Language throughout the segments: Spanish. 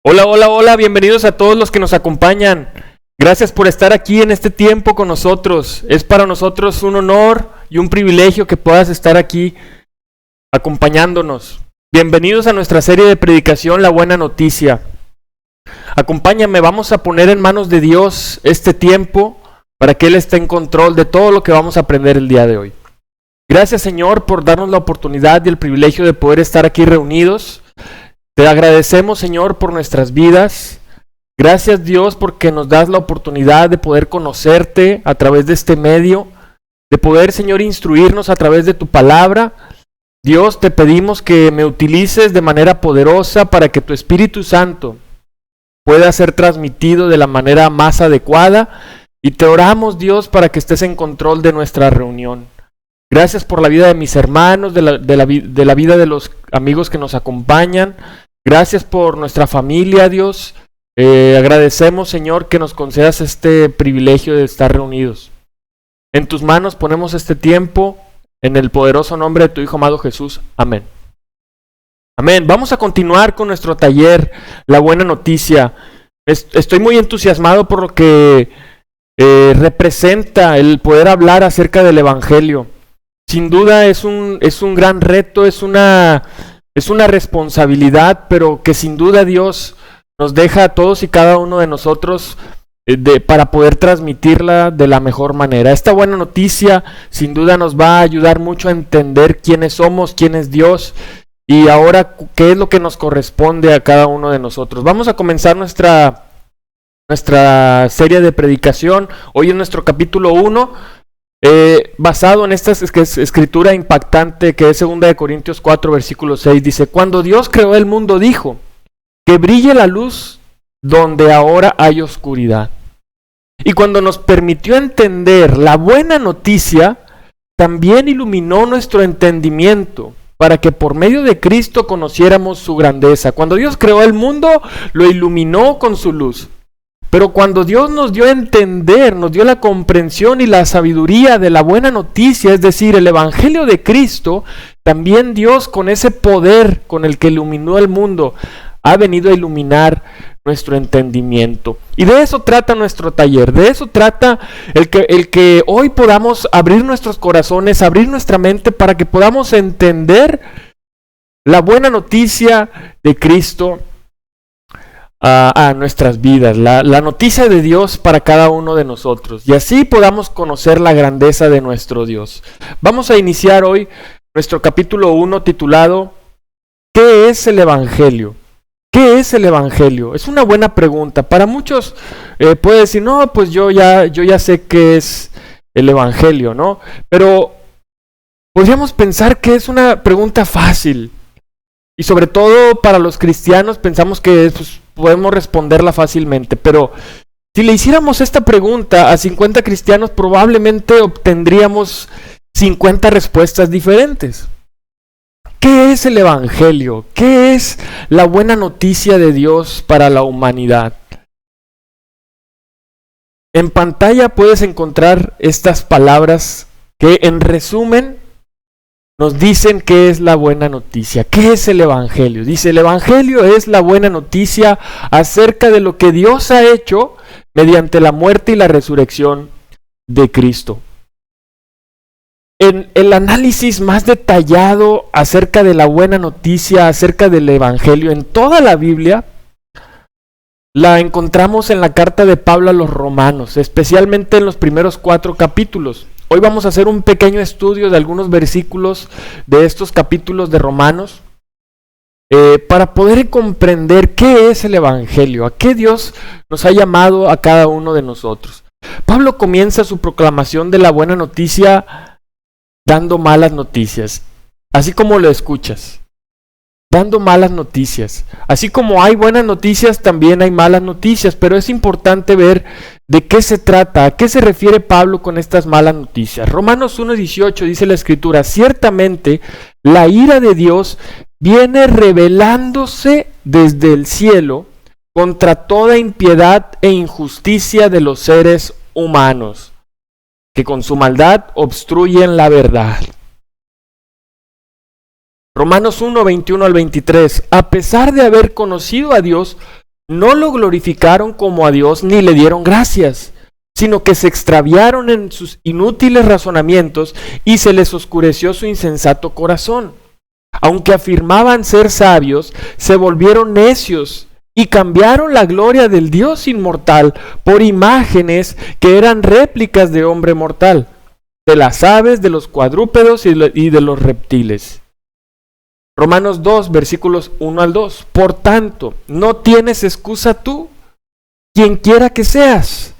Hola, hola, hola, bienvenidos a todos los que nos acompañan. Gracias por estar aquí en este tiempo con nosotros. Es para nosotros un honor y un privilegio que puedas estar aquí acompañándonos. Bienvenidos a nuestra serie de predicación La Buena Noticia. Acompáñame, vamos a poner en manos de Dios este tiempo para que Él esté en control de todo lo que vamos a aprender el día de hoy. Gracias, Señor, por darnos la oportunidad y el privilegio de poder estar aquí reunidos. Te agradecemos, Señor, por nuestras vidas. Gracias, Dios, porque nos das la oportunidad de poder conocerte a través de este medio, de poder, Señor, instruirnos a través de tu palabra. Dios, te pedimos que me utilices de manera poderosa para que tu Espíritu Santo pueda ser transmitido de la manera más adecuada. Y te oramos, Dios, para que estés en control de nuestra reunión. Gracias por la vida de mis hermanos, de la vida de los amigos que nos acompañan. Gracias por nuestra familia, Dios. Agradecemos, Señor, que nos concedas este privilegio de estar reunidos. En tus manos ponemos este tiempo, en el poderoso nombre de tu Hijo amado Jesús. Amén. Amén. Vamos a continuar con nuestro taller, La Buena Noticia. Estoy muy entusiasmado por lo que representa el poder hablar acerca del Evangelio. Sin duda es un gran reto, es una responsabilidad, pero que sin duda Dios nos deja a todos y cada uno de nosotros para poder transmitirla de la mejor manera. Esta buena noticia sin duda nos va a ayudar mucho a entender quiénes somos, quién es Dios y ahora qué es lo que nos corresponde a cada uno de nosotros. Vamos a comenzar nuestra serie de predicación. Hoy en nuestro capítulo 1. Basado en esta escritura impactante que es 2 Corintios 4, versículo 6, dice: Cuando Dios creó el mundo dijo, que brille la luz donde ahora hay oscuridad. Y cuando nos permitió entender la buena noticia, también iluminó nuestro entendimiento, para que por medio de Cristo conociéramos su grandeza. Cuando Dios creó el mundo, lo iluminó con su luz. Pero cuando Dios nos dio a entender, nos dio la comprensión y la sabiduría de la buena noticia, es decir, el Evangelio de Cristo, también Dios, con ese poder con el que iluminó el mundo, ha venido a iluminar nuestro entendimiento. Y de eso trata nuestro taller, de eso trata el que hoy podamos abrir nuestros corazones, abrir nuestra mente para que podamos entender la buena noticia de Cristo a nuestras vidas, la noticia de Dios para cada uno de nosotros, y así podamos conocer la grandeza de nuestro Dios. Vamos a iniciar hoy nuestro capítulo 1 titulado ¿Qué es el Evangelio? ¿Qué es el Evangelio? Es una buena pregunta. Para muchos puede decir, no, pues yo ya sé qué es el Evangelio, ¿no? Pero podríamos pensar que es una pregunta fácil. Y sobre todo para los cristianos pensamos que podemos responderla fácilmente. Pero si le hiciéramos esta pregunta a 50 cristianos, probablemente obtendríamos 50 respuestas diferentes. ¿Qué es el Evangelio? ¿Qué es la buena noticia de Dios para la humanidad? En pantalla puedes encontrar estas palabras que en resumen nos dicen qué es la buena noticia. ¿Qué es el Evangelio? Dice, el Evangelio es la buena noticia acerca de lo que Dios ha hecho mediante la muerte y la resurrección de Cristo. En el análisis más detallado acerca de la buena noticia, acerca del Evangelio, en toda la Biblia, la encontramos en la carta de Pablo a los Romanos, especialmente en los primeros 4 capítulos. Hoy vamos a hacer un pequeño estudio de algunos versículos de estos capítulos de Romanos para poder comprender qué es el Evangelio, a qué Dios nos ha llamado a cada uno de nosotros. Pablo comienza su proclamación de la buena noticia dando malas noticias, así como lo escuchas, dando malas noticias. Así como hay buenas noticias, también hay malas noticias, pero es importante ver de qué se trata, a qué se refiere Pablo con estas malas noticias. Romanos 1:18 dice la Escritura: ciertamente la ira de Dios viene revelándose desde el cielo contra toda impiedad e injusticia de los seres humanos, que con su maldad obstruyen la verdad. Romanos 1, 21 al 23. A pesar de haber conocido a Dios, no lo glorificaron como a Dios ni le dieron gracias, sino que se extraviaron en sus inútiles razonamientos y se les oscureció su insensato corazón. Aunque afirmaban ser sabios, se volvieron necios y cambiaron la gloria del Dios inmortal por imágenes que eran réplicas de hombre mortal, de las aves, de los cuadrúpedos y de los reptiles. Romanos 2, versículos 1 al 2. Por tanto, no tienes excusa tú, quien quiera que seas,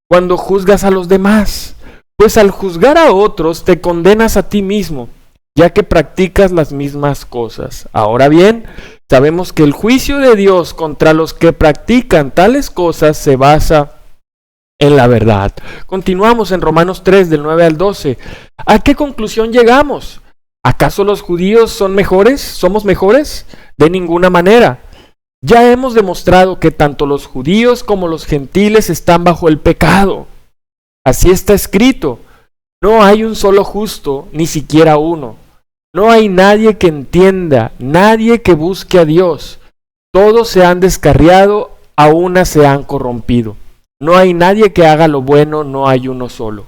cuando juzgas a los demás, pues al juzgar a otros te condenas a ti mismo, ya que practicas las mismas cosas. Ahora bien, sabemos que el juicio de Dios contra los que practican tales cosas se basa en la verdad. Continuamos en Romanos 3, del 9 al 12. ¿A qué conclusión llegamos? ¿Acaso los judíos son mejores? ¿Somos mejores? De ninguna manera. Ya hemos demostrado que tanto los judíos como los gentiles están bajo el pecado. Así está escrito: no hay un solo justo, ni siquiera uno. No hay nadie que entienda, nadie que busque a Dios. Todos se han descarriado, a una se han corrompido. No hay nadie que haga lo bueno, no hay uno solo.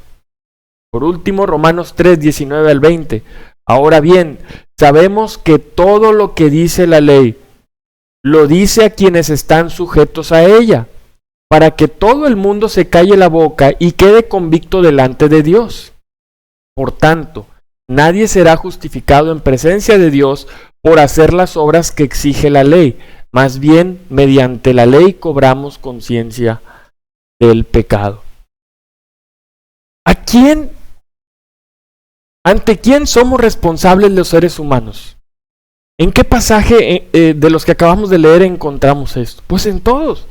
Por último, Romanos 3, 19 al 20. Ahora bien, sabemos que todo lo que dice la ley, lo dice a quienes están sujetos a ella, para que todo el mundo se calle la boca y quede convicto delante de Dios. Por tanto, nadie será justificado en presencia de Dios por hacer las obras que exige la ley. Más bien, mediante la ley cobramos conciencia del pecado. ¿Ante quién somos responsables los seres humanos? ¿En qué pasaje de los que acabamos de leer encontramos esto? Pues en todos.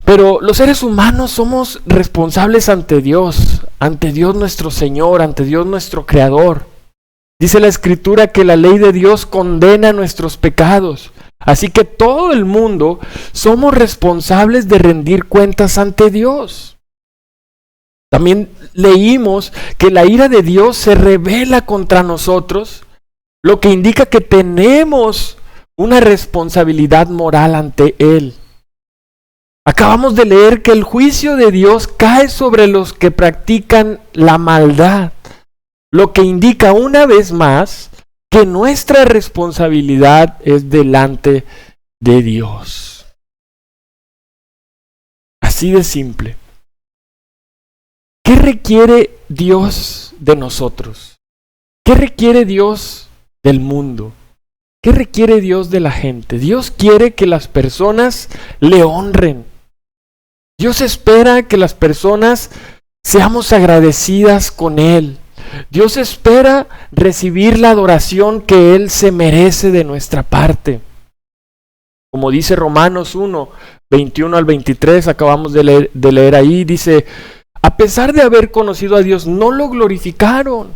Pero los seres humanos somos responsables ante Dios nuestro Señor, ante Dios nuestro Creador. Dice la Escritura que la ley de Dios condena nuestros pecados. Así que todo el mundo somos responsables de rendir cuentas ante Dios. También leímos que la ira de Dios se revela contra nosotros, lo que indica que tenemos una responsabilidad moral ante Él. Acabamos de leer que el juicio de Dios cae sobre los que practican la maldad, lo que indica una vez más que nuestra responsabilidad es delante de Dios. Así de simple. ¿Qué requiere Dios de nosotros? ¿Qué requiere Dios del mundo? ¿Qué requiere Dios de la gente? Dios quiere que las personas le honren. Dios espera que las personas seamos agradecidas con Él. Dios espera recibir la adoración que Él se merece de nuestra parte. Como dice Romanos 1, 21 al 23, acabamos de leer ahí, dice: a pesar de haber conocido a Dios, no lo glorificaron.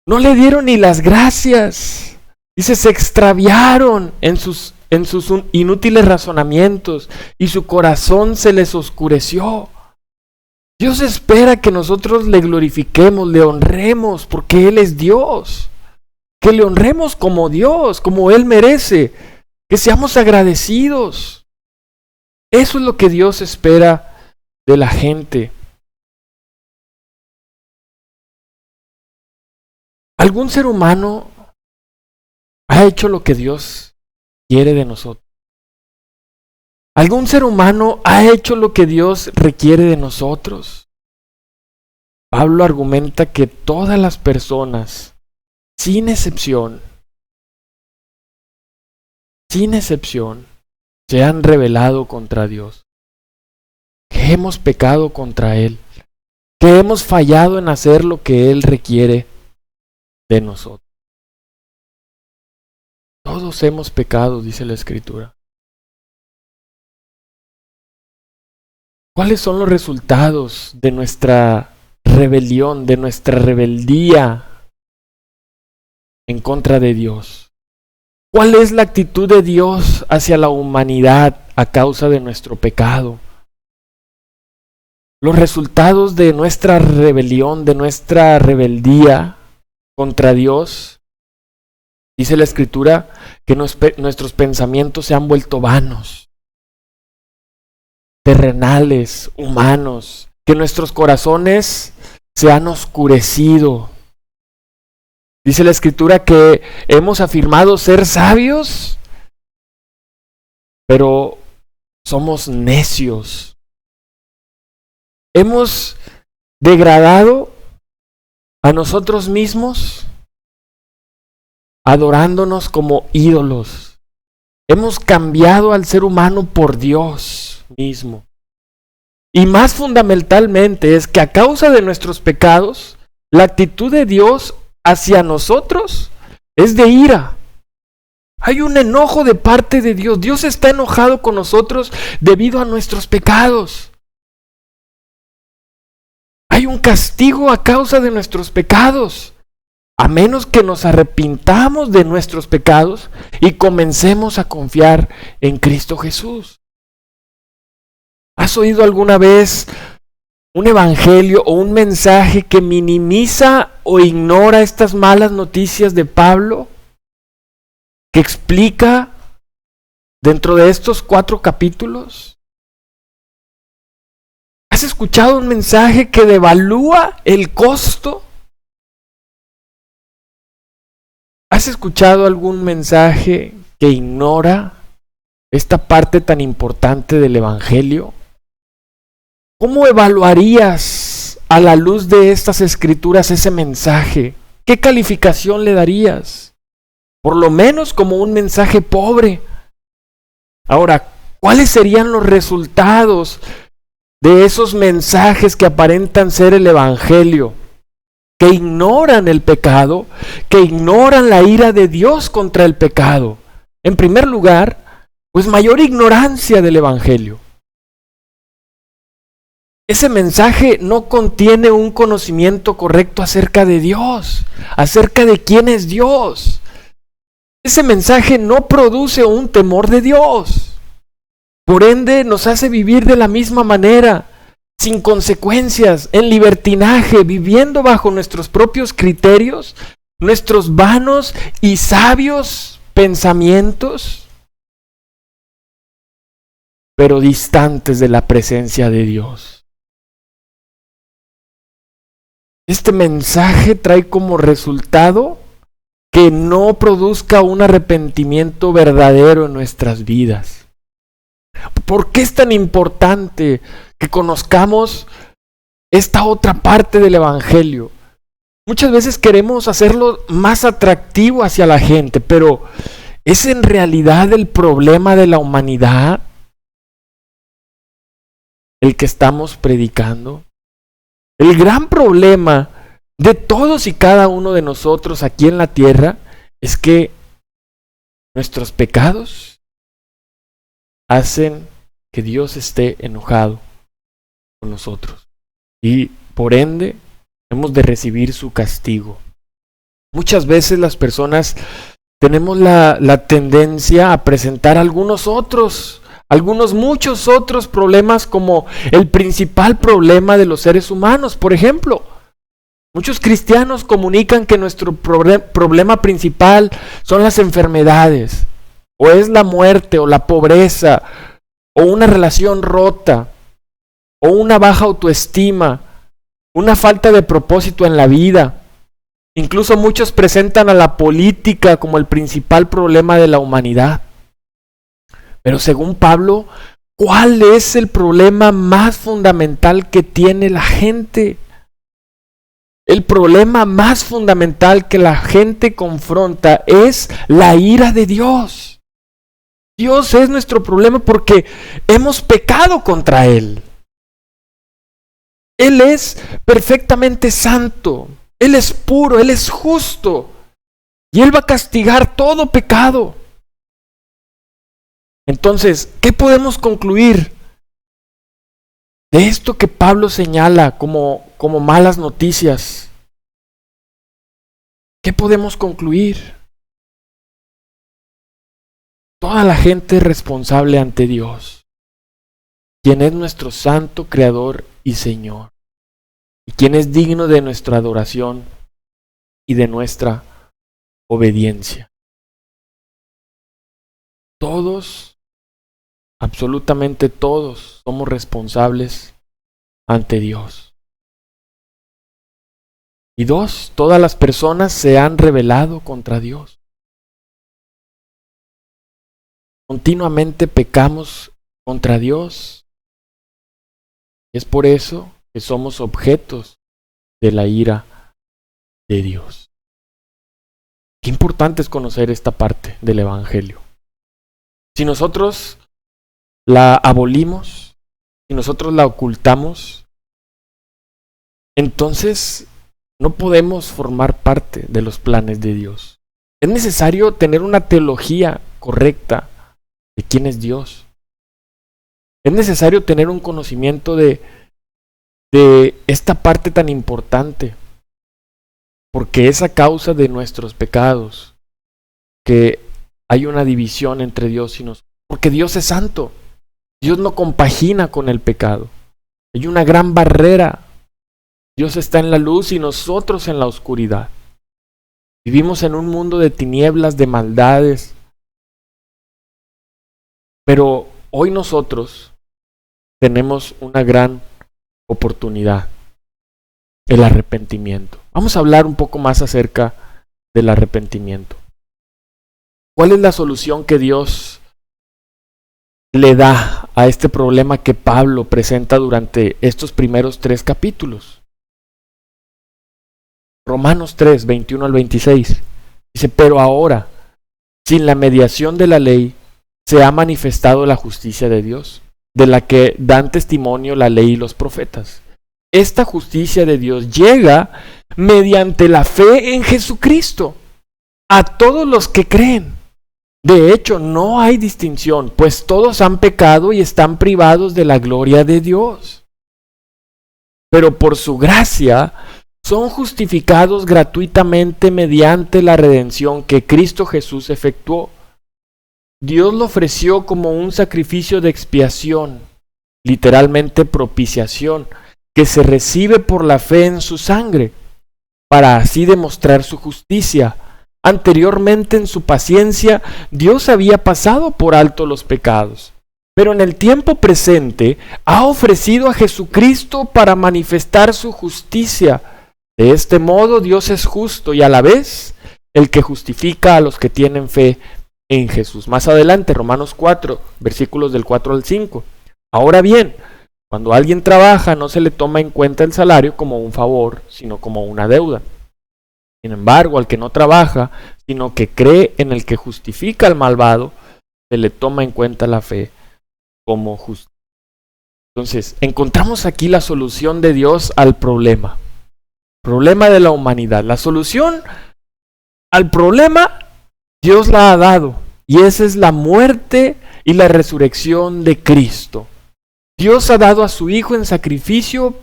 No le dieron ni las gracias. Dice, se extraviaron en sus inútiles razonamientos y su corazón se les oscureció. Dios espera que nosotros le glorifiquemos, le honremos, porque Él es Dios. Que le honremos como Dios, como Él merece. Que seamos agradecidos. Eso es lo que Dios espera de la gente. ¿Algún ser humano ha hecho lo que Dios quiere de nosotros? ¿Algún ser humano ha hecho lo que Dios requiere de nosotros? Pablo argumenta que todas las personas, sin excepción, se han rebelado contra Dios. Que hemos pecado contra Él, que hemos fallado en hacer lo que Él requiere de nosotros. Todos hemos pecado, dice la Escritura. ¿Cuáles son los resultados de nuestra rebelión, de nuestra rebeldía en contra de Dios? ¿Cuál es la actitud de Dios hacia la humanidad a causa de nuestro pecado? Los resultados de nuestra rebelión, de nuestra rebeldía contra Dios, Dice la Escritura que nuestros pensamientos se han vuelto vanos, terrenales, humanos, que nuestros corazones se han oscurecido. Dice la Escritura que hemos afirmado ser sabios, pero somos necios. Hemos degradado a nosotros mismos, adorándonos como ídolos. Hemos cambiado al ser humano por Dios mismo. Y más fundamentalmente es que a causa de nuestros pecados, la actitud de Dios hacia nosotros es de ira. Hay un enojo de parte de Dios. Dios está enojado con nosotros debido a nuestros pecados. Hay un castigo a causa de nuestros pecados. A menos que nos arrepintamos de nuestros pecados y comencemos a confiar en Cristo Jesús. ¿Has oído alguna vez un evangelio o un mensaje que minimiza o ignora estas malas noticias de Pablo? Que explica dentro de estos 4 capítulos. ¿Has escuchado un mensaje que devalúa el costo? ¿Has escuchado algún mensaje que ignora esta parte tan importante del evangelio? ¿Cómo evaluarías a la luz de estas escrituras ese mensaje? ¿Qué calificación le darías? Por lo menos como un mensaje pobre. Ahora, ¿cuáles serían los resultados de esos mensajes que aparentan ser el evangelio? Que ignoran el pecado, que ignoran la ira de Dios contra el pecado. En primer lugar, pues mayor ignorancia del evangelio. Ese mensaje no contiene un conocimiento correcto acerca de Dios, acerca de quién es Dios. Ese mensaje no produce un temor de Dios. Por ende, nos hace vivir de la misma manera, sin consecuencias, en libertinaje, viviendo bajo nuestros propios criterios, nuestros vanos y sabios pensamientos, pero distantes de la presencia de Dios. Este mensaje trae como resultado que no produzca un arrepentimiento verdadero en nuestras vidas. ¿Por qué es tan importante que conozcamos esta otra parte del evangelio? Muchas veces queremos hacerlo más atractivo hacia la gente, pero ¿es en realidad el problema de la humanidad el que estamos predicando? El gran problema de todos y cada uno de nosotros aquí en la tierra es que nuestros pecados hacen que Dios esté enojado con nosotros y por ende hemos de recibir su castigo. Muchas veces las personas tenemos la tendencia a presentar muchos otros problemas como el principal problema de los seres humanos. Por ejemplo, muchos cristianos comunican que nuestro problema principal son las enfermedades, o es la muerte, o la pobreza, o una relación rota, o una baja autoestima, una falta de propósito en la vida. Incluso muchos presentan a la política como el principal problema de la humanidad. Pero según Pablo, ¿cuál es el problema más fundamental que tiene la gente? El problema más fundamental que la gente confronta es la ira de Dios. Dios es nuestro problema porque hemos pecado contra Él. Él es perfectamente santo, Él es puro, Él es justo y Él va a castigar todo pecado. Entonces, ¿qué podemos concluir de esto que Pablo señala como malas noticias? ¿Qué podemos concluir? Toda la gente es responsable ante Dios, quien es nuestro santo Creador y Señor, y quien es digno de nuestra adoración y de nuestra obediencia. todos, absolutamente todos, somos responsables ante Dios. Y 2, todas las personas se han rebelado contra Dios. Continuamente pecamos contra Dios. Es por eso que somos objetos de la ira de Dios. Qué importante es conocer esta parte del Evangelio. Si nosotros la abolimos, si nosotros la ocultamos, entonces no podemos formar parte de los planes de Dios. Es necesario tener una teología correcta de quién es Dios. Es necesario tener un conocimiento de esta parte tan importante, porque es a causa de nuestros pecados que hay una división entre Dios y nosotros, porque Dios es santo. Dios no compagina con el pecado. Hay una gran barrera. Dios está en la luz y nosotros en la oscuridad. Vivimos en un mundo de tinieblas, de maldades. Pero hoy nosotros tenemos una gran oportunidad, el arrepentimiento. Vamos a hablar un poco más acerca del arrepentimiento. ¿Cuál es la solución que Dios le da a este problema que Pablo presenta durante estos primeros 3 capítulos? Romanos 3, 21 al 26. Dice, pero ahora, sin la mediación de la ley, se ha manifestado la justicia de Dios, de la que dan testimonio la ley y los profetas. Esta justicia de Dios llega mediante la fe en Jesucristo a todos los que creen. De hecho, no hay distinción, pues todos han pecado y están privados de la gloria de Dios. Pero por su gracia son justificados gratuitamente mediante la redención que Cristo Jesús efectuó. Dios lo ofreció como un sacrificio de expiación, literalmente propiciación, que se recibe por la fe en su sangre, para así demostrar su justicia. Anteriormente en su paciencia, Dios había pasado por alto los pecados, pero en el tiempo presente ha ofrecido a Jesucristo para manifestar su justicia. De este modo Dios es justo y a la vez el que justifica a los que tienen fe en Jesús. Más adelante, Romanos 4, versículos del 4 al 5. Ahora bien, cuando alguien trabaja no se le toma en cuenta el salario como un favor, sino como una deuda. Sin embargo, al que no trabaja, sino que cree en el que justifica al malvado, se le toma en cuenta la fe como justicia. Entonces, encontramos aquí la solución de Dios al problema de la humanidad. La solución al problema Dios la ha dado, y esa es la muerte y la resurrección de Cristo. Dios ha dado a su Hijo en sacrificio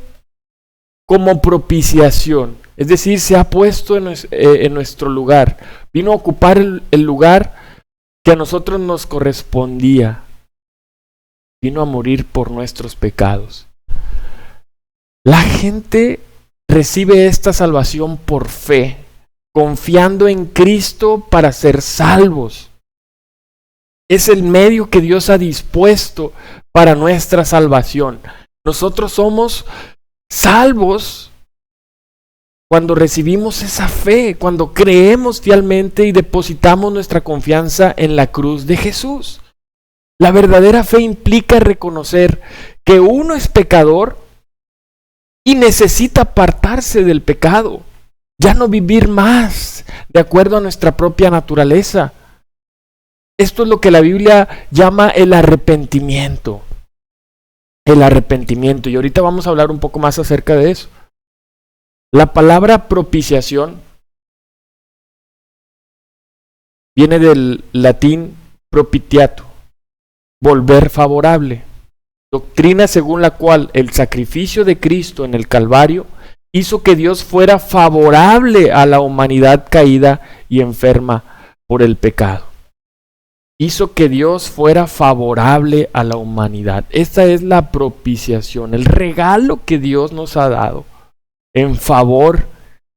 como propiciación, es decir, se ha puesto en nuestro lugar, vino a ocupar el lugar que a nosotros nos correspondía, vino a morir por nuestros pecados. La gente recibe esta salvación por fe, confiando en Cristo para ser salvos. Es el medio que Dios ha dispuesto para nuestra salvación. Nosotros somos salvos cuando recibimos esa fe, cuando creemos fielmente y depositamos nuestra confianza en la cruz de Jesús. La verdadera fe implica reconocer que uno es pecador y necesita apartarse del pecado, ya no vivir más de acuerdo a nuestra propia naturaleza. Esto es lo que la Biblia llama el arrepentimiento. El arrepentimiento. Y ahorita vamos a hablar un poco más acerca de eso. La palabra propiciación viene del latín propitiato, volver favorable. Doctrina según la cual el sacrificio de Cristo en el Calvario hizo que Dios fuera favorable a la humanidad caída y enferma por el pecado. Hizo que Dios fuera favorable a la humanidad. Esta es la propiciación, el regalo que Dios nos ha dado en favor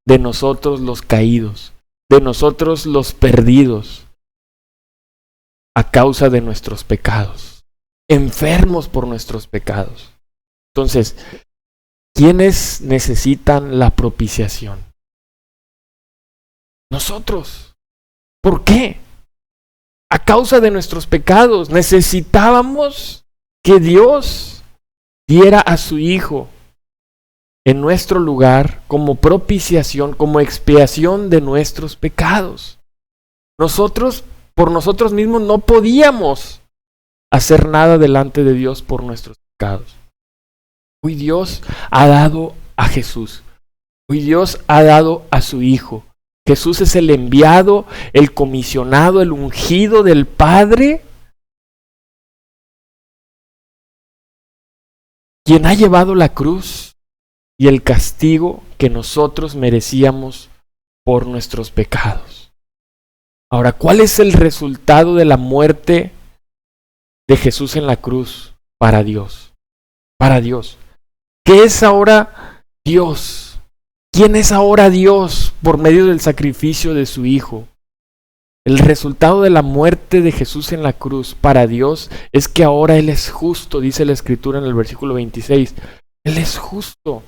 de nosotros los caídos, de nosotros los perdidos. a causa de nuestros pecados, enfermos por nuestros pecados. Entonces, ¿quiénes necesitan la propiciación? Nosotros. ¿Por qué? A causa de nuestros pecados necesitábamos que Dios diera a su Hijo en nuestro lugar como propiciación, como expiación de nuestros pecados. Nosotros, por nosotros mismos, no podíamos hacer nada delante de Dios por nuestros pecados. Hoy Dios ha dado a Jesús. Hoy Dios ha dado a su Hijo. Jesús es el enviado, el comisionado, el ungido del Padre, quien ha llevado la cruz y el castigo que nosotros merecíamos por nuestros pecados. Ahora, ¿cuál es el resultado de la muerte de Jesús en la cruz para Dios? Para Dios. ¿Qué es ahora Dios? ¿Quién es ahora Dios por medio del sacrificio de su Hijo? El resultado de la muerte de Jesús en la cruz para Dios es que ahora Él es justo, dice la Escritura en el versículo 26. Él es justo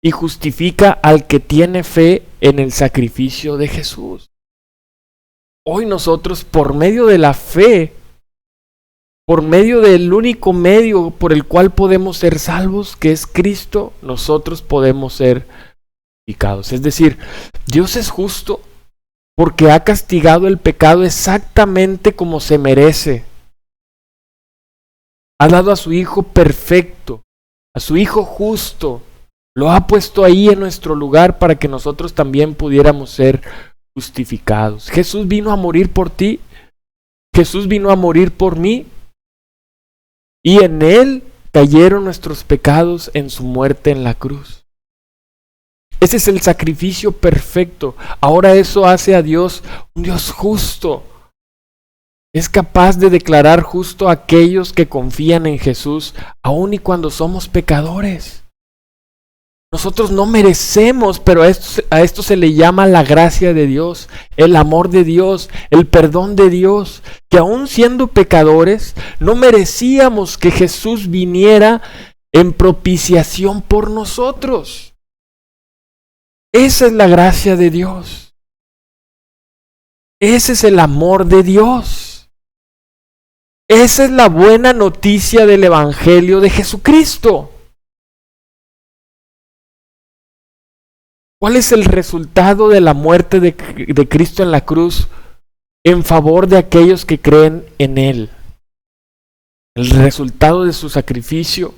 y justifica al que tiene fe en el sacrificio de Jesús. Hoy nosotros, por medio de la fe, por medio del único medio por el cual podemos ser salvos, que es Cristo, nosotros podemos ser justificados. Es decir, Dios es justo porque ha castigado el pecado exactamente como se merece. Ha dado a su Hijo perfecto, a su Hijo justo. Lo ha puesto ahí en nuestro lugar para que nosotros también pudiéramos ser justificados. Jesús vino a morir por ti. Jesús vino a morir por mí. Y en Él cayeron nuestros pecados en su muerte en la cruz. Ese es el sacrificio perfecto. Ahora eso hace a Dios un Dios justo. Es capaz de declarar justo a aquellos que confían en Jesús, aun y cuando somos pecadores. Nosotros no merecemos, pero a esto se le llama la gracia de Dios, el amor de Dios, el perdón de Dios, que aun siendo pecadores, no merecíamos que Jesús viniera en propiciación por nosotros. Esa es la gracia de Dios. Ese es el amor de Dios. Esa es la buena noticia del Evangelio de Jesucristo. ¿Cuál es el resultado de la muerte de Cristo en la cruz en favor de aquellos que creen en Él? El resultado de su sacrificio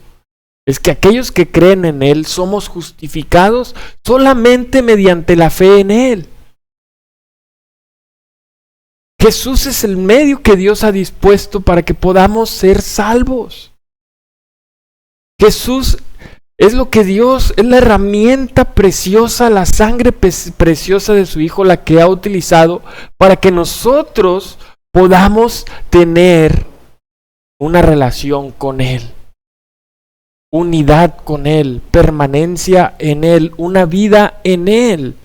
es que aquellos que creen en Él somos justificados solamente mediante la fe en Él. Jesús es el medio que Dios ha dispuesto para que podamos ser salvos. Jesús es lo que Dios, es la herramienta preciosa, la sangre preciosa de su Hijo, la que ha utilizado para que nosotros podamos tener una relación con Él, unidad con Él, permanencia en Él, una vida en Él.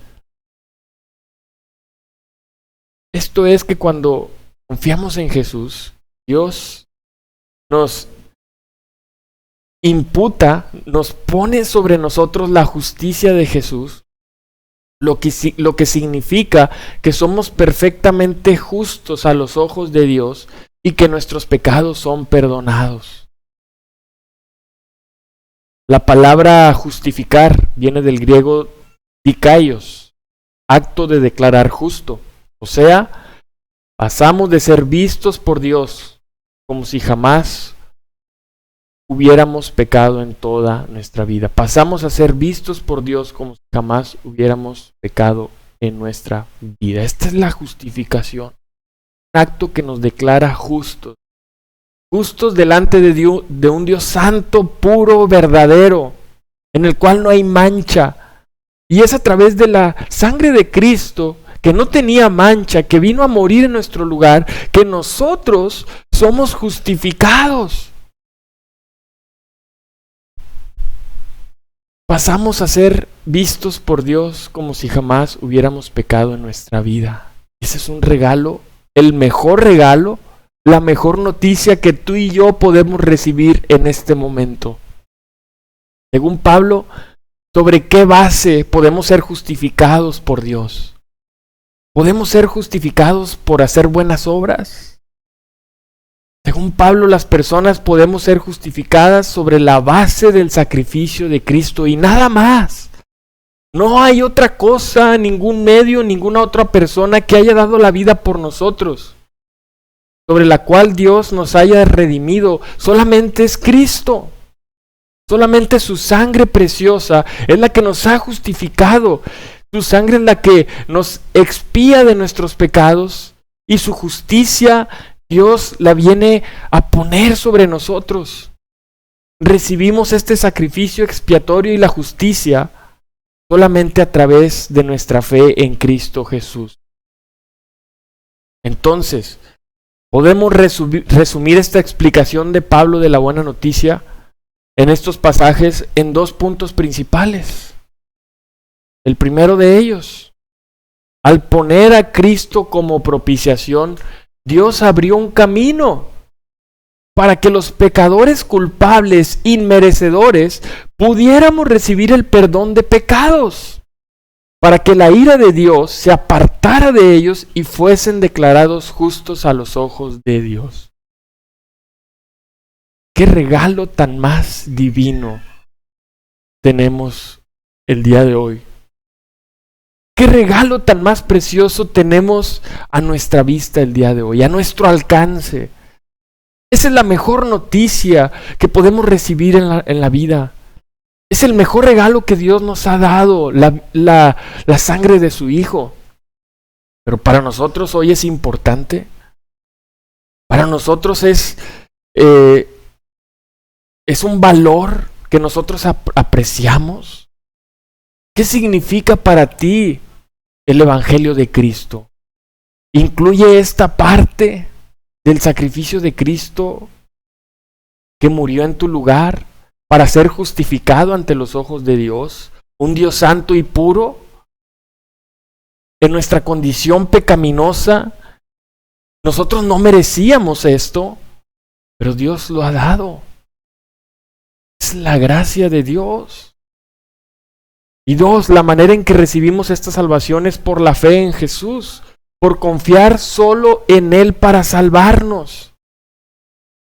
Esto es que cuando confiamos en Jesús, Dios nos imputa, nos pone sobre nosotros la justicia de Jesús, lo que significa que somos perfectamente justos a los ojos de Dios y que nuestros pecados son perdonados. La palabra justificar viene del griego dikaios, acto de declarar justo. O sea, pasamos de ser vistos por Dios como si jamás hubiéramos pecado en toda nuestra vida. Pasamos a ser vistos por Dios como si jamás hubiéramos pecado en nuestra vida. Esta es la justificación. Un acto que nos declara justos. Justos delante de Dios, de un Dios santo, puro, verdadero, en el cual no hay mancha. Y es a través de la sangre de Cristo, que no tenía mancha, que vino a morir en nuestro lugar, que nosotros somos justificados. Pasamos a ser vistos por Dios como si jamás hubiéramos pecado en nuestra vida. Ese es un regalo el mejor regalo, la mejor noticia que tú y yo podemos recibir en este momento. Según Pablo, ¿sobre qué base podemos ser justificados por Dios? ¿Podemos ser justificados por hacer buenas obras? Según Pablo, las personas podemos ser justificadas sobre la base del sacrificio de Cristo y nada más. No hay otra cosa, ningún medio, ninguna otra persona que haya dado la vida por nosotros, sobre la cual Dios nos haya redimido. Solamente es Cristo. Solamente su sangre preciosa es la que nos ha justificado. Su sangre es la que nos expía de nuestros pecados y su justicia Dios la viene a poner sobre nosotros. Recibimos este sacrificio expiatorio y la justicia solamente a través de nuestra fe en Cristo Jesús. Entonces, podemos resumir esta explicación de Pablo de la buena noticia en estos pasajes en dos puntos principales. El primero de ellos, al poner a Cristo como propiciación, Dios abrió un camino para que los pecadores culpables, inmerecedores, pudiéramos recibir el perdón de pecados, para que la ira de Dios se apartara de ellos y fuesen declarados justos a los ojos de Dios. ¡Qué regalo tan más divino tenemos el día de hoy! ¡Qué regalo tan más precioso tenemos a nuestra vista el día de hoy, a nuestro alcance! Esa es la mejor noticia que podemos recibir en la vida. Es el mejor regalo que Dios nos ha dado, la sangre de su Hijo. Pero para nosotros hoy es importante. Para nosotros es un valor que nosotros apreciamos. ¿Qué significa para ti el Evangelio de Cristo? ¿Incluye esta parte del sacrificio de Cristo que murió en tu lugar para ser justificado ante los ojos de Dios? Un Dios santo y puro. En nuestra condición pecaminosa, nosotros no merecíamos esto, pero Dios lo ha dado. Es la gracia de Dios. Y dos, la manera en que recibimos esta salvación es por la fe en Jesús, por confiar solo en Él para salvarnos,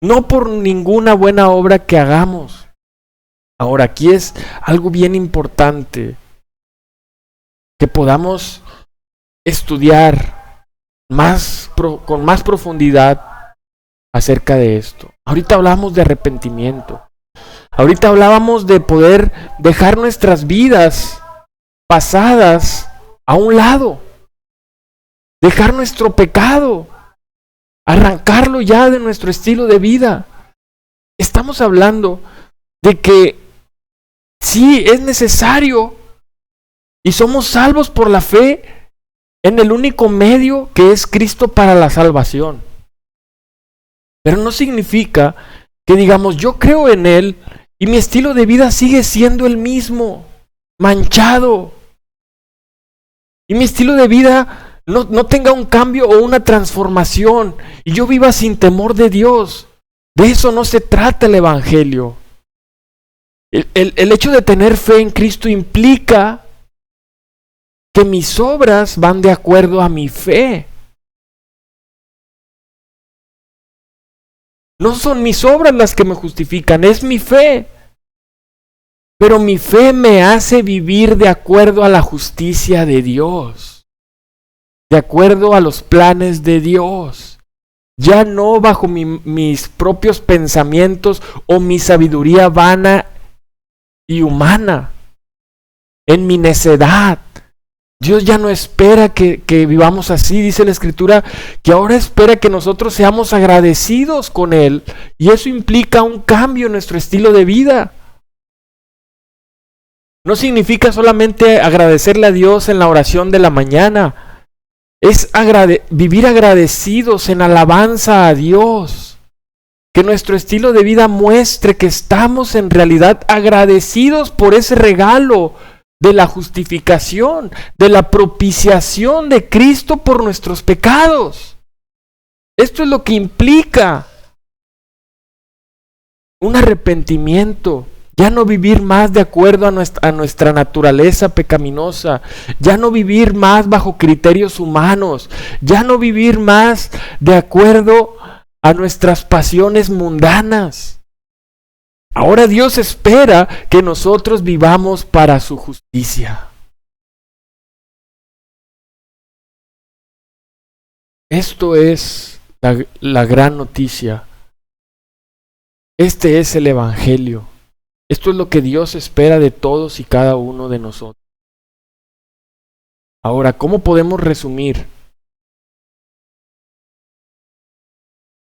no por ninguna buena obra que hagamos. Ahora, aquí es algo bien importante, que podamos estudiar con más profundidad acerca de esto. Ahorita hablamos de arrepentimiento. Ahorita hablábamos de poder dejar nuestras vidas pasadas a un lado. Dejar nuestro pecado. Arrancarlo ya de nuestro estilo de vida. Estamos hablando de que sí es necesario y somos salvos por la fe en el único medio que es Cristo para la salvación. Pero no significa que digamos, yo creo en Él y mi estilo de vida sigue siendo el mismo, manchado. Y mi estilo de vida no tenga un cambio o una transformación y yo viva sin temor de Dios. De eso no se trata el Evangelio. El hecho de tener fe en Cristo implica que mis obras van de acuerdo a mi fe. No son mis obras las que me justifican, es mi fe. Pero mi fe me hace vivir de acuerdo a la justicia de Dios, de acuerdo a los planes de Dios. Ya no bajo mis propios pensamientos o mi sabiduría vana y humana, en mi necedad. Dios ya no espera que vivamos así, dice la Escritura, que ahora espera que nosotros seamos agradecidos con Él. Y eso implica un cambio en nuestro estilo de vida. No significa solamente agradecerle a Dios en la oración de la mañana. Es vivir agradecidos en alabanza a Dios. Que nuestro estilo de vida muestre que estamos en realidad agradecidos por ese regalo de la justificación, de la propiciación de Cristo por nuestros pecados. Esto es lo que implica un arrepentimiento. Ya no vivir más de acuerdo a nuestra naturaleza pecaminosa. Ya no vivir más bajo criterios humanos. Ya no vivir más de acuerdo a nuestras pasiones mundanas. Ahora Dios espera que nosotros vivamos para su justicia. Esto es la gran noticia. Este es el Evangelio. Esto es lo que Dios espera de todos y cada uno de nosotros. Ahora, ¿cómo podemos resumir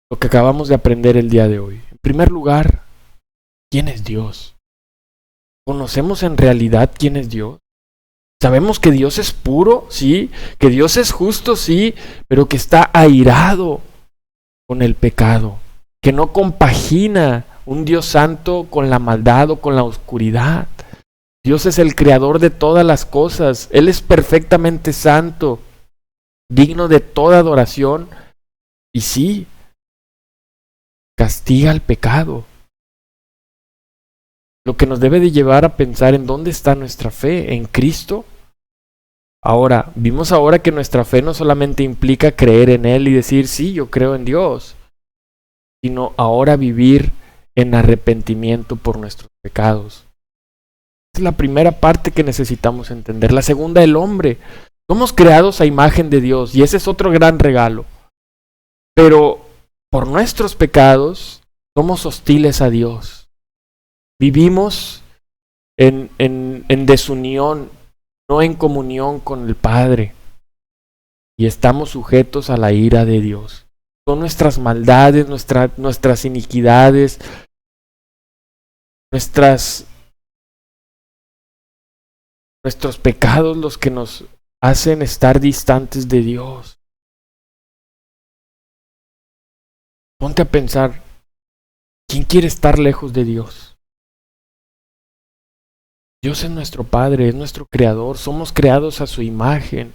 lo que acabamos de aprender el día de hoy? En primer lugar, ¿quién es Dios? ¿Conocemos en realidad quién es Dios? Sabemos que Dios es puro, sí, que Dios es justo, sí, pero que está airado con el pecado, que no compagina un Dios santo con la maldad o con la oscuridad. Dios es el creador de todas las cosas. Él es perfectamente santo, digno de toda adoración. Y sí, castiga al pecado. Lo que nos debe de llevar a pensar en dónde está nuestra fe, en Cristo. Ahora, vimos ahora que nuestra fe no solamente implica creer en Él y decir, sí, yo creo en Dios, sino ahora vivir en arrepentimiento por nuestros pecados. Esa es la primera parte que necesitamos entender. La segunda, el hombre. Somos creados a imagen de Dios y ese es otro gran regalo. Pero por nuestros pecados somos hostiles a Dios. Vivimos en desunión, no en comunión con el Padre. Y estamos sujetos a la ira de Dios. Son nuestras maldades, nuestras iniquidades, nuestros pecados los que nos hacen estar distantes de Dios. Ponte a pensar, ¿quién quiere estar lejos de Dios? Dios es nuestro Padre, es nuestro Creador, somos creados a su imagen.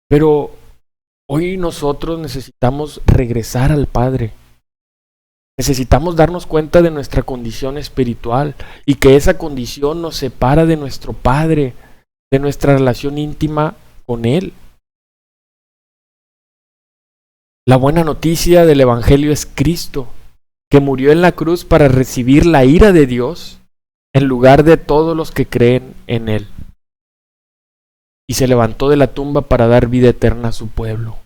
Pero hoy nosotros necesitamos regresar al Padre. Necesitamos darnos cuenta de nuestra condición espiritual y que esa condición nos separa de nuestro Padre, de nuestra relación íntima con Él. La buena noticia del Evangelio es Cristo, que murió en la cruz para recibir la ira de Dios en lugar de todos los que creen en Él. Y se levantó de la tumba para dar vida eterna a su pueblo.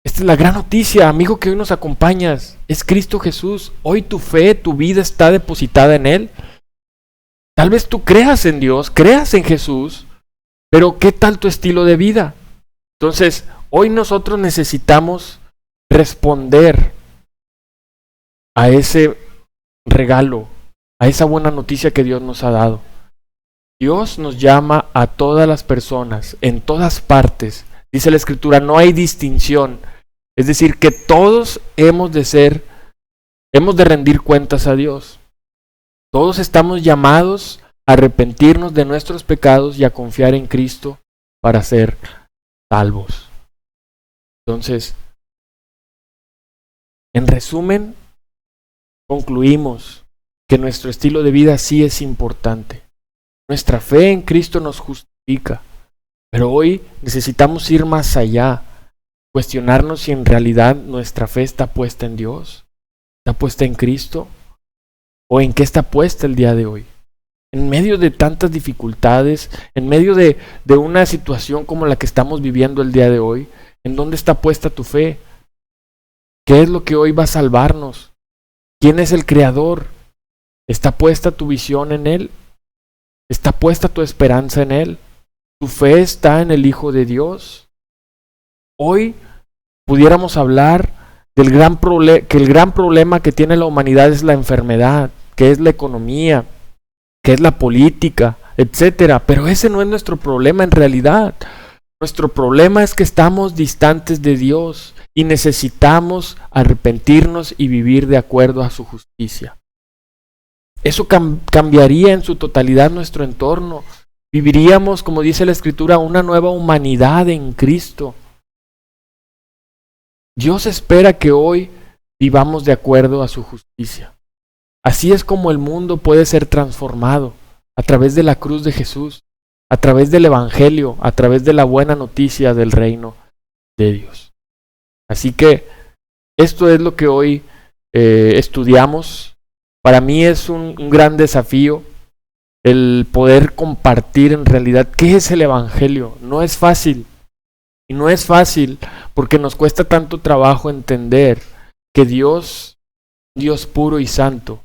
Esta es la gran noticia, amigo, que hoy nos acompañas. Es Cristo Jesús. Hoy tu fe, tu vida está depositada en Él. Tal vez tú creas en Dios, creas en Jesús, pero ¿qué tal tu estilo de vida? Entonces, hoy nosotros necesitamos responder a ese regalo, a esa buena noticia que Dios nos ha dado. Dios nos llama a todas las personas, en todas partes. Dice la Escritura, no hay distinción. Es decir, que todos hemos de rendir cuentas a Dios. Todos estamos llamados a arrepentirnos de nuestros pecados y a confiar en Cristo para ser salvos. Entonces, en resumen, concluimos que nuestro estilo de vida sí es importante. Nuestra fe en Cristo nos justifica, pero hoy necesitamos ir más allá, cuestionarnos si en realidad nuestra fe está puesta en Dios, está puesta en Cristo, o en qué está puesta el día de hoy. En medio de tantas dificultades, en medio de una situación como la que estamos viviendo el día de hoy, ¿en dónde está puesta tu fe? ¿Qué es lo que hoy va a salvarnos? ¿Quién es el Creador? ¿Está puesta tu visión en Él? ¿Está puesta tu esperanza en Él? ¿Tu fe está en el Hijo de Dios? Hoy pudiéramos hablar del que el gran problema que tiene la humanidad es la enfermedad, que es la economía, que es la política, etcétera. Pero ese no es nuestro problema en realidad. Nuestro problema es que estamos distantes de Dios y necesitamos arrepentirnos y vivir de acuerdo a su justicia. Eso cambiaría en su totalidad nuestro entorno. Viviríamos, como dice la Escritura, una nueva humanidad en Cristo. Dios espera que hoy vivamos de acuerdo a su justicia. Así es como el mundo puede ser transformado, a través de la cruz de Jesús, a través del Evangelio, a través de la buena noticia del reino de Dios. Así que esto es lo que hoy estudiamos. Para mí es un gran desafío el poder compartir en realidad qué es el Evangelio. No es fácil. Y no es fácil porque nos cuesta tanto trabajo entender que Dios puro y santo,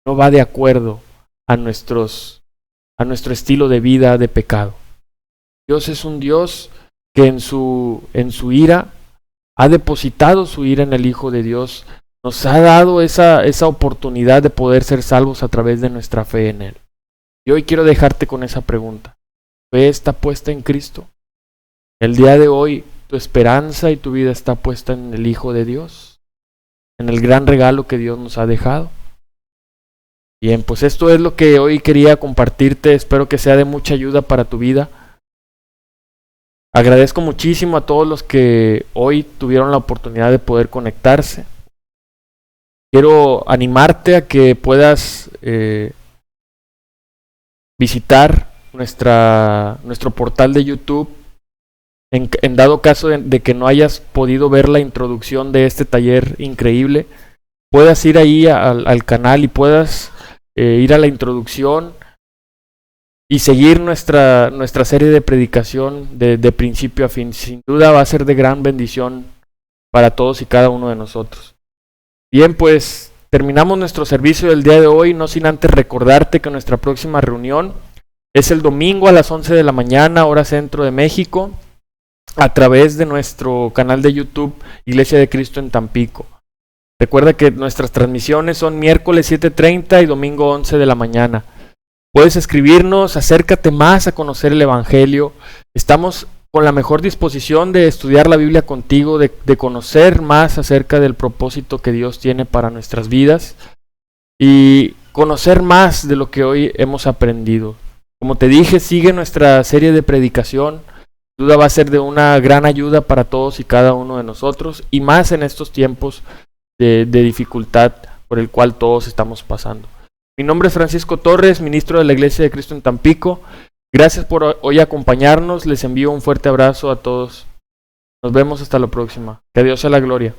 no va de acuerdo a nuestro estilo de vida de pecado. Dios es un Dios que en su ira ha depositado su ira en el Hijo de Dios. Nos ha dado esa oportunidad de poder ser salvos a través de nuestra fe en Él. Y hoy quiero dejarte con esa pregunta. ¿Tu fe está puesta en Cristo? El día de hoy, ¿tu esperanza y tu vida está puesta en el Hijo de Dios? ¿En el gran regalo que Dios nos ha dejado? Bien, pues esto es lo que hoy quería compartirte. Espero que sea de mucha ayuda para tu vida. Agradezco muchísimo a todos los que hoy tuvieron la oportunidad de poder conectarse. Quiero animarte a que puedas visitar nuestro portal de YouTube. En dado caso de que no hayas podido ver la introducción de este taller increíble, puedas ir ahí al canal y puedas ir a la introducción y seguir nuestra serie de predicación de principio a fin. Sin duda va a ser de gran bendición para todos y cada uno de nosotros. Bien, pues terminamos nuestro servicio del día de hoy, no sin antes recordarte que nuestra próxima reunión es el domingo a las 11 de la mañana, hora centro de México, a través de nuestro canal de YouTube Iglesia de Cristo en Tampico. Recuerda que nuestras transmisiones son miércoles 7:30 y domingo 11 de la mañana. Puedes escribirnos, acércate más a conocer el Evangelio. Estamos con la mejor disposición de estudiar la Biblia contigo, de conocer más acerca del propósito que Dios tiene para nuestras vidas y conocer más de lo que hoy hemos aprendido. Como te dije, sigue nuestra serie de predicación. Sin duda va a ser de una gran ayuda para todos y cada uno de nosotros, y más en estos tiempos de dificultad por el cual todos estamos pasando. Mi nombre es Francisco Torres, ministro de la Iglesia de Cristo en Tampico. Gracias por hoy acompañarnos. Les envío un fuerte abrazo a todos. Nos vemos hasta la próxima. Que a Dios sea la gloria.